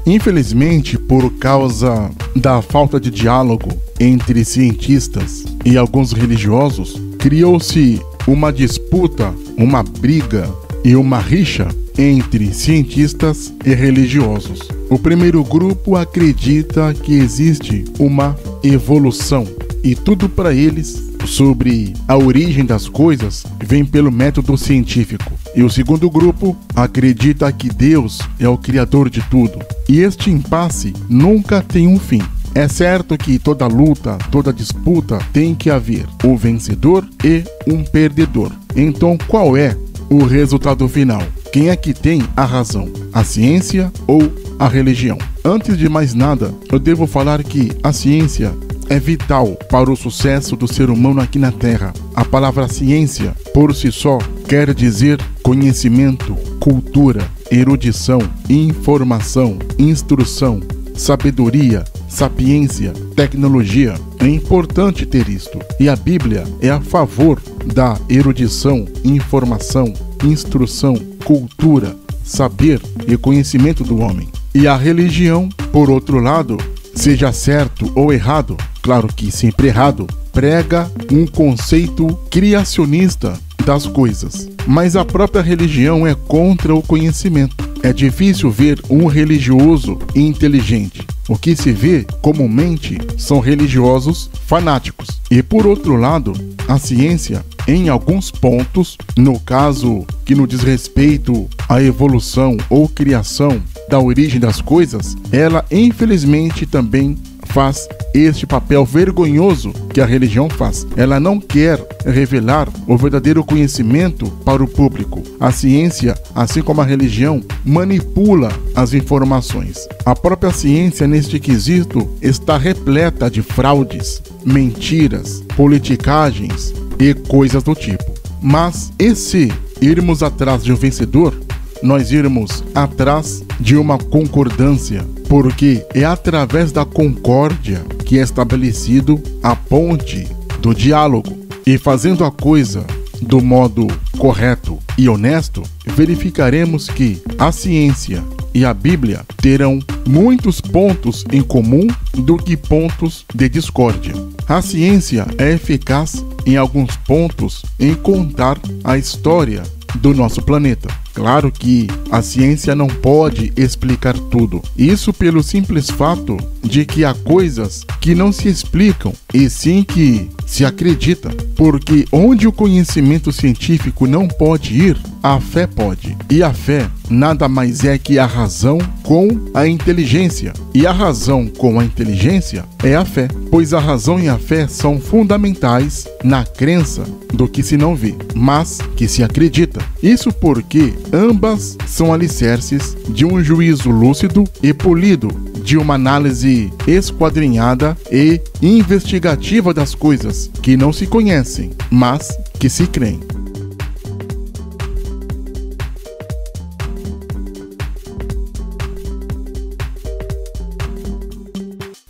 Infelizmente, por causa da falta de diálogo entre cientistas e alguns religiosos, criou-se uma disputa, uma briga e uma rixa entre cientistas e religiosos. O primeiro grupo acredita que existe uma evolução e tudo para eles sobre a origem das coisas vem pelo método científico. E o segundo grupo acredita que Deus é o criador de tudo. E este impasse nunca tem um fim. É certo que toda luta, toda disputa tem que haver um vencedor e um perdedor. Então, qual é o resultado final? Quem é que tem a razão? A ciência ou a religião? Antes de mais nada, eu devo falar que a ciência é vital para o sucesso do ser humano aqui na Terra. A palavra ciência, por si só, quer dizer conhecimento, cultura, erudição, informação, instrução, sabedoria, sapiência, tecnologia. É importante ter isto. E a Bíblia é a favor da erudição, informação, instrução, cultura, saber e conhecimento do homem. E a religião, por outro lado, seja certo ou errado, claro que sempre errado, prega um conceito criacionista das coisas. Mas a própria religião é contra o conhecimento. É difícil ver um religioso inteligente. O que se vê comumente são religiosos fanáticos. E por outro lado, a ciência, em alguns pontos, no caso que no diz respeito à evolução ou criação da origem das coisas, ela infelizmente também faz este papel vergonhoso que a religião faz. Ela não quer revelar o verdadeiro conhecimento para o público. A ciência, assim como a religião, manipula as informações. A própria ciência, neste quesito, está repleta de fraudes, mentiras, politicagens e coisas do tipo. Mas e se irmos atrás de um vencedor, nós irmos atrás de uma concordância, porque é através da concórdia que é estabelecido a ponte do diálogo. E fazendo a coisa do modo correto e honesto, verificaremos que a ciência e a Bíblia terão muitos pontos em comum do que pontos de discórdia. A ciência é eficaz em alguns pontos em contar a história do nosso planeta. Claro que a ciência não pode explicar tudo. Isso pelo simples fato de que há coisas que não se explicam e sim que se acredita. Porque onde o conhecimento científico não pode ir, a fé pode. E a fé nada mais é que a razão com a inteligência. E a razão com a inteligência é a fé. Pois a razão e a fé são fundamentais na crença do que se não vê, mas que se acredita. Isso porque ambas são alicerces de um juízo lúcido e polido, de uma análise esquadrinhada e investigativa das coisas que não se conhecem, mas que se creem.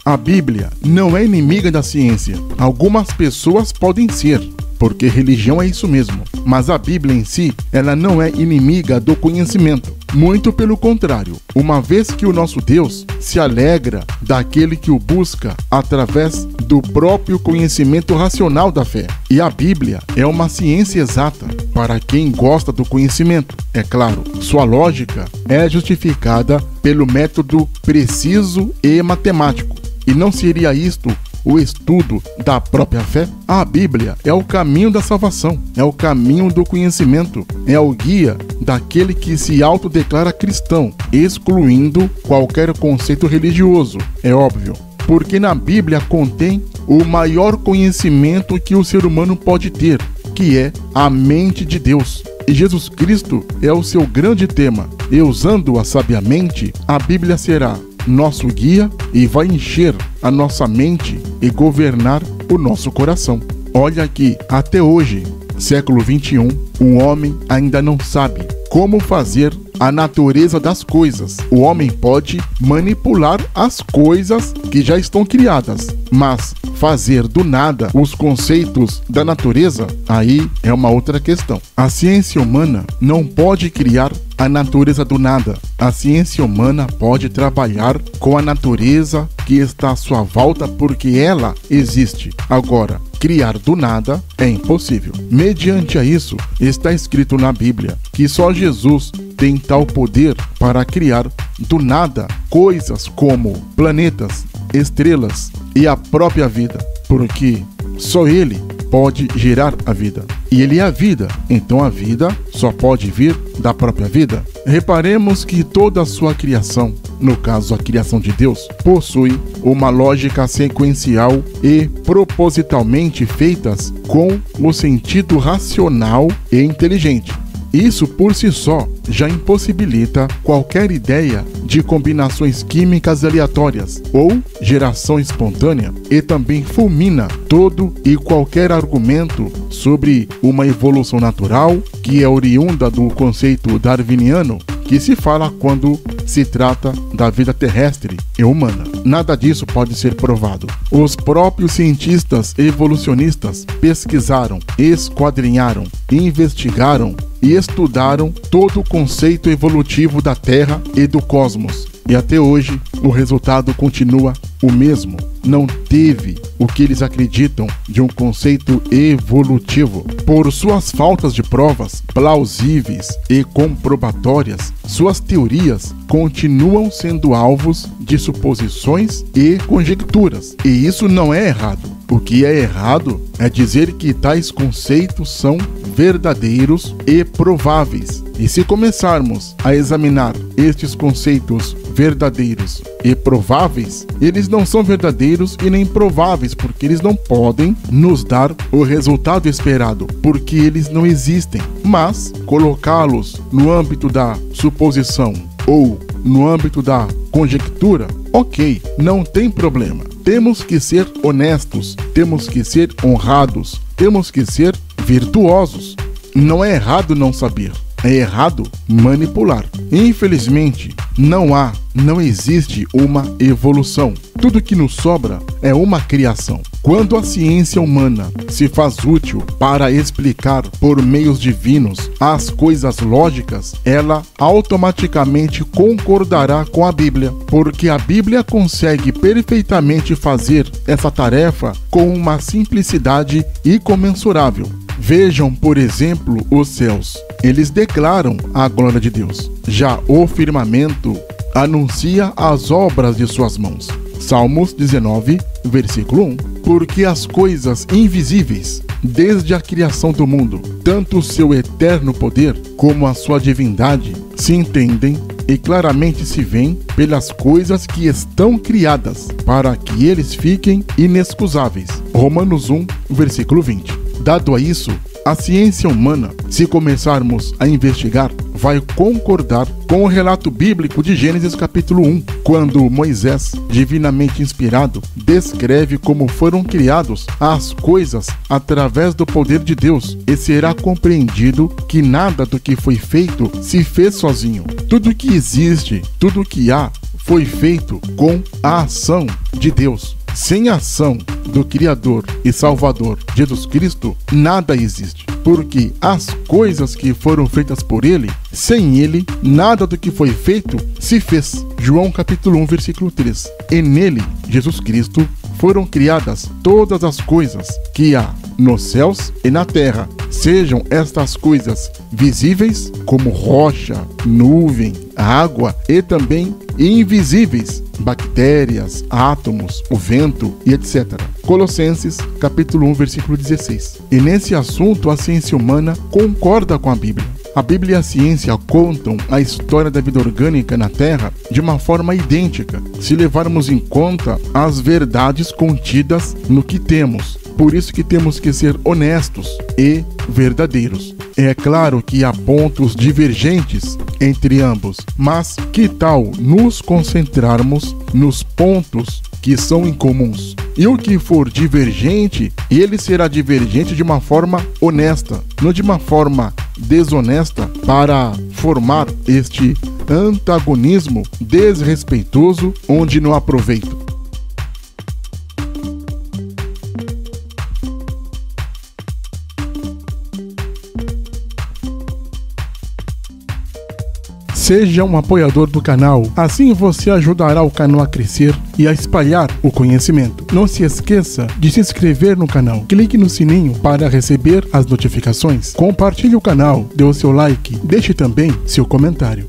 A Bíblia não é inimiga da ciência. Algumas pessoas podem ser, porque religião é isso mesmo. Mas a Bíblia em si, ela não é inimiga do conhecimento. Muito pelo contrário, uma vez que o nosso Deus se alegra daquele que o busca através do próprio conhecimento racional da fé. E a Bíblia é uma ciência exata para quem gosta do conhecimento. É claro, sua lógica é justificada pelo método preciso e matemático. E não seria isto o estudo da própria fé? A Bíblia é o caminho da salvação, é o caminho do conhecimento, é o guia daquele que se autodeclara cristão, excluindo qualquer conceito religioso, é óbvio. Porque na Bíblia contém o maior conhecimento que o ser humano pode ter, que é a mente de Deus. E Jesus Cristo é o seu grande tema, e usando-a sabiamente, a Bíblia será nosso guia e vai encher a nossa mente e governar o nosso coração. Olha que até hoje, século 21, um homem ainda não sabe como fazer a natureza das coisas. O homem pode manipular as coisas que já estão criadas, mas fazer do nada os conceitos da natureza, aí é uma outra questão. A ciência humana não pode criar a natureza do nada. A ciência humana pode trabalhar com a natureza que está à sua volta porque ela existe. Agora, criar do nada é impossível. Mediante a isso, está escrito na Bíblia que só Jesus tem tal poder para criar do nada coisas como planetas, estrelas e a própria vida, porque só Ele pode gerar a vida. E Ele é a vida, então a vida só pode vir da própria vida. Reparemos que toda a sua criação, no caso a criação de Deus, possui uma lógica sequencial e propositalmente feitas com o sentido racional e inteligente. Isso por si só já impossibilita qualquer ideia de combinações químicas aleatórias ou geração espontânea e também fulmina todo e qualquer argumento sobre uma evolução natural que é oriunda do conceito darwiniano que se fala quando se trata da vida terrestre e humana. Nada disso pode ser provado. Os próprios cientistas evolucionistas pesquisaram, esquadrinharam, investigaram e estudaram todo o conceito evolutivo da Terra e do cosmos. E até hoje, o resultado continua o mesmo. Não teve o que eles acreditam de um conceito evolutivo. Por suas faltas de provas plausíveis e comprobatórias, suas teorias continuam sendo alvos de suposições e conjecturas. E isso não é errado. O que é errado é dizer que tais conceitos são verdadeiros e prováveis. E se começarmos a examinar estes conceitos verdadeiros e prováveis, eles não são verdadeiros e nem prováveis, porque eles não podem nos dar o resultado esperado, porque eles não existem. Mas colocá-los no âmbito da suposição ou no âmbito da conjectura, ok, não tem problema. Temos que ser honestos, temos que ser honrados, temos que ser virtuosos. Não é errado não saber, é errado manipular. Infelizmente, não existe uma evolução. Tudo que nos sobra é uma criação. Quando a ciência humana se faz útil para explicar por meios divinos as coisas lógicas, ela automaticamente concordará com a Bíblia, porque a Bíblia consegue perfeitamente fazer essa tarefa com uma simplicidade incomensurável. Vejam, por exemplo, os céus. Eles declaram a glória de Deus. Já o firmamento anuncia as obras de suas mãos. Salmos 19, versículo 1. Porque as coisas invisíveis, desde a criação do mundo, tanto o seu eterno poder como a sua divindade, se entendem e claramente se veem pelas coisas que estão criadas, para que eles fiquem inexcusáveis. Romanos 1, versículo 20. Dado a isso, a ciência humana, se começarmos a investigar, vai concordar com o relato bíblico de Gênesis capítulo 1, quando Moisés, divinamente inspirado, descreve como foram criados as coisas através do poder de Deus, e será compreendido que nada do que foi feito se fez sozinho. Tudo que existe, tudo que há, foi feito com a ação de Deus. Sem a ação do Criador e Salvador Jesus Cristo, nada existe. Porque as coisas que foram feitas por Ele, sem Ele, nada do que foi feito se fez. João capítulo 1, versículo 3. E nele, Jesus Cristo, foram criadas todas as coisas que há nos céus e na terra, sejam estas coisas visíveis, como rocha, nuvem, água, e também invisíveis, bactérias, átomos, o vento e etc. Colossenses, capítulo 1, versículo 16. E nesse assunto a ciência humana concorda com a Bíblia. A Bíblia e a ciência contam a história da vida orgânica na Terra de uma forma idêntica, se levarmos em conta as verdades contidas no que temos. Por isso que temos que ser honestos e verdadeiros. É claro que há pontos divergentes entre ambos, mas que tal nos concentrarmos nos pontos que são incomuns? E o que for divergente, ele será divergente de uma forma honesta, não de uma forma desonesta para formar este antagonismo desrespeitoso onde não aproveita. Seja um apoiador do canal, assim você ajudará o canal a crescer e a espalhar o conhecimento. Não se esqueça de se inscrever no canal, clique no sininho para receber as notificações, compartilhe o canal, dê o seu like, deixe também seu comentário.